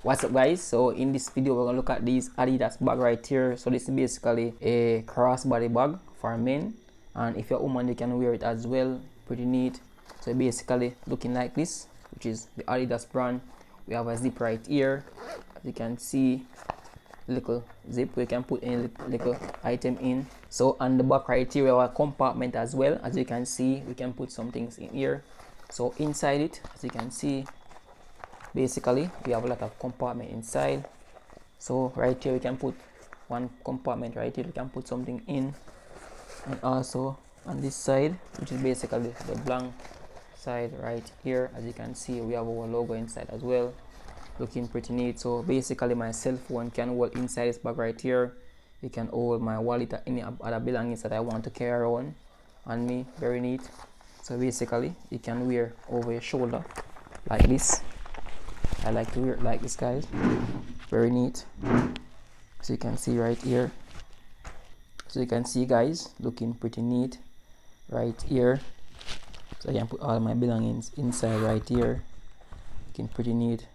What's up guys? So in this video we're gonna look at this Adidas bag right here. So this is basically a crossbody bag for men, and if you're a woman you can wear it as well. Pretty neat. So basically looking like this, which is the Adidas brand. We have a zip right here, as you can see, little zip we can put any little item in. So on the back right here we have a compartment as well. As you can see, we can put some things in here. So inside it, as you can see, basically we have a lot of compartment inside. So right here we can put one compartment right here, we can put something in, and also on this side, which is basically the blank side right here, as you can see we have our logo inside as well, looking pretty neat. So basically my cell phone can hold inside this bag right here. You can hold my wallet or any other belongings that I want to carry around on me. Very neat. So basically you can wear over your shoulder like this. I like to wear it like this, guys. Very neat. So you can see right here. So you can see, guys, looking pretty neat right here. So I can put all my belongings inside right here, looking pretty neat.